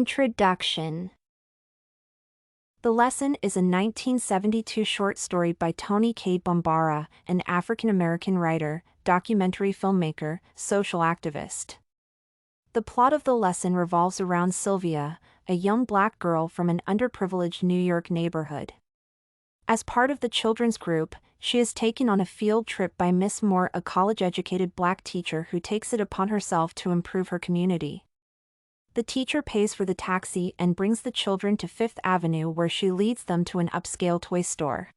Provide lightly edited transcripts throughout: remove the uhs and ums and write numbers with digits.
Introduction. The Lesson is a 1972 short story by Toni Cade Bambara, an African-American writer, documentary filmmaker, social activist. The plot of The Lesson revolves around Sylvia, a young black girl from an underprivileged New York neighborhood. As part of the children's group, she is taken on a field trip by Miss Moore, a college-educated black teacher who takes it upon herself to improve her community. The teacher pays for the taxi and brings the children to Fifth Avenue, where she leads them to an upscale toy store.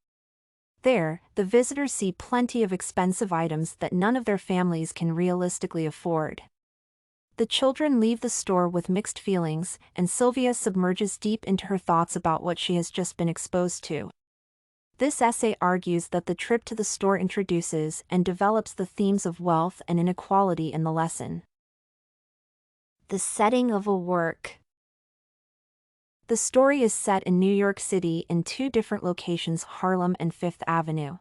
There, the visitors see plenty of expensive items that none of their families can realistically afford. The children leave the store with mixed feelings, and Sylvia submerges deep into her thoughts about what she has just been exposed to. This essay argues that the trip to the store introduces and develops the themes of wealth and inequality in the lesson. The setting of a work. The story is set in New York City in two different locations, Harlem and Fifth Avenue.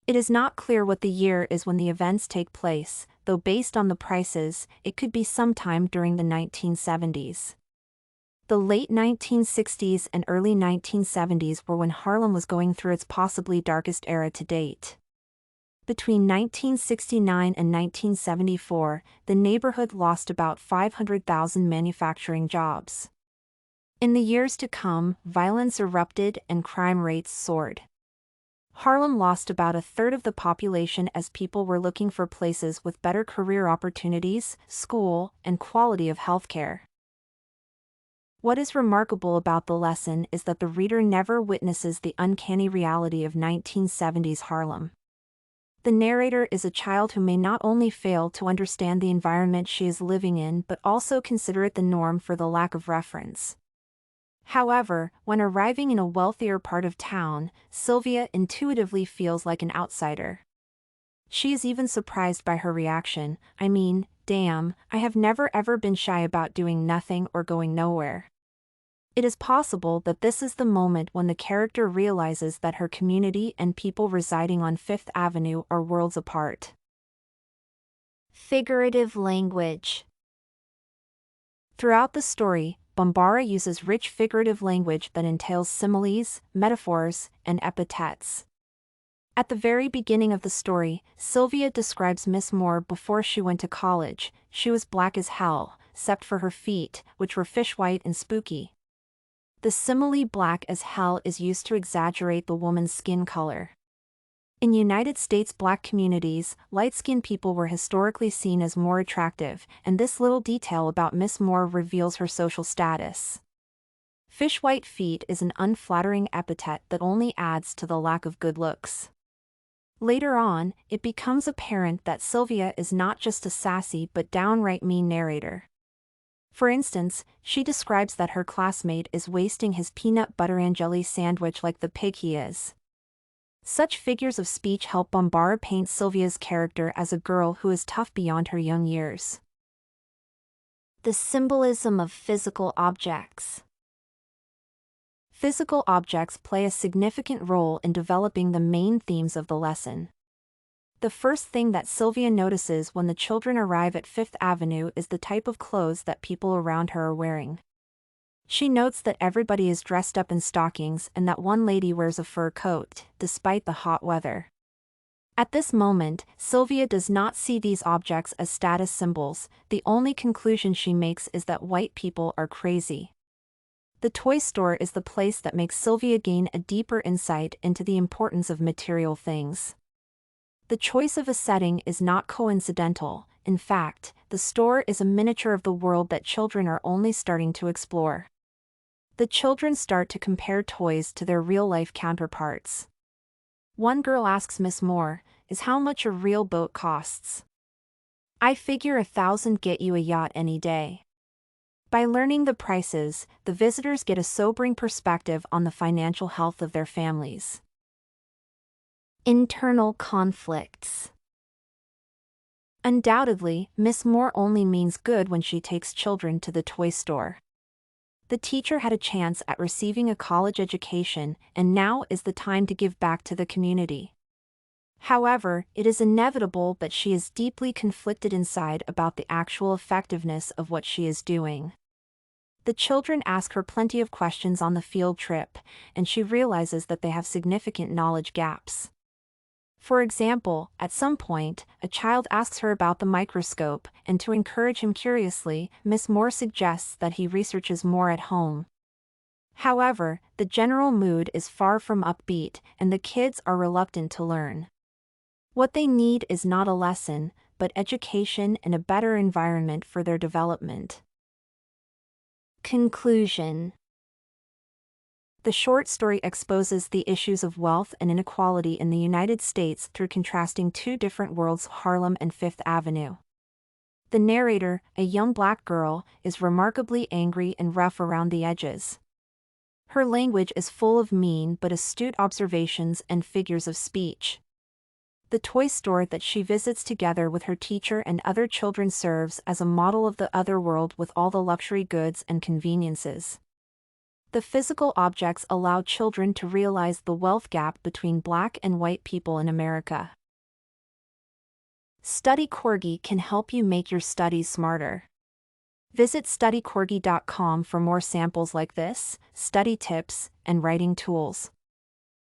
It is not clear what the year is when the events take place, though based on the prices, it could be sometime during the 1970s. The late 1960s and early 1970s were when Harlem was going through its possibly darkest era to date. Between 1969 and 1974, the neighborhood lost about 500,000 manufacturing jobs. In the years to come, violence erupted and crime rates soared. Harlem lost about a third of the population as people were looking for places with better career opportunities, school, and quality of healthcare. What is remarkable about The Lesson is that the reader never witnesses the uncanny reality of 1970s Harlem. The narrator is a child who may not only fail to understand the environment she is living in but also consider it the norm for the lack of reference. However, when arriving in a wealthier part of town, Sylvia intuitively feels like an outsider. She is even surprised by her reaction. "I mean, damn, I have never ever been shy about doing nothing or going nowhere." It is possible that this is the moment when the character realizes that her community and people residing on Fifth Avenue are worlds apart. Figurative language. Throughout the story, Bambara uses rich figurative language that entails similes, metaphors, and epithets. At the very beginning of the story, Sylvia describes Miss Moore before she went to college. She was black as hell, except for her feet, which were fish white and spooky. The simile black as hell is used to exaggerate the woman's skin color. In United States black communities, light-skinned people were historically seen as more attractive, and this little detail about Miss Moore reveals her social status. Fish white feet is an unflattering epithet that only adds to the lack of good looks. Later on, it becomes apparent that Sylvia is not just a sassy but downright mean narrator. For instance, she describes that her classmate is wasting his peanut butter and jelly sandwich like the pig he is. Such figures of speech help Bambara paint Sylvia's character as a girl who is tough beyond her young years. The symbolism of physical objects. Physical objects play a significant role in developing the main themes of the lesson. The first thing that Sylvia notices when the children arrive at Fifth Avenue is the type of clothes that people around her are wearing. She notes that everybody is dressed up in stockings and that one lady wears a fur coat, despite the hot weather. At this moment, Sylvia does not see these objects as status symbols. The only conclusion she makes is that white people are crazy. The toy store is the place that makes Sylvia gain a deeper insight into the importance of material things. The choice of a setting is not coincidental. In fact, the store is a miniature of the world that children are only starting to explore. The children start to compare toys to their real-life counterparts. One girl asks Miss Moore, "Is how much a real boat costs?" "I figure 1,000 get you a yacht any day." By learning the prices, the visitors get a sobering perspective on the financial health of their families. Internal conflicts. Undoubtedly, Miss Moore only means good when she takes children to the toy store. The teacher had a chance at receiving a college education, and now is the time to give back to the community. However, it is inevitable that she is deeply conflicted inside about the actual effectiveness of what she is doing. The children ask her plenty of questions on the field trip, and she realizes that they have significant knowledge gaps. For example, at some point, a child asks her about the microscope, and to encourage him curiously, Miss Moore suggests that he researches more at home. However, the general mood is far from upbeat, and the kids are reluctant to learn. What they need is not a lesson, but education and a better environment for their development. Conclusion. The short story exposes the issues of wealth and inequality in the United States through contrasting two different worlds, Harlem and Fifth Avenue. The narrator, a young black girl, is remarkably angry and rough around the edges. Her language is full of mean but astute observations and figures of speech. The toy store that she visits together with her teacher and other children serves as a model of the other world with all the luxury goods and conveniences. The physical objects allow children to realize the wealth gap between black and white people in America. Study Corgi can help you make your studies smarter. Visit studycorgi.com for more samples like this, study tips, and writing tools.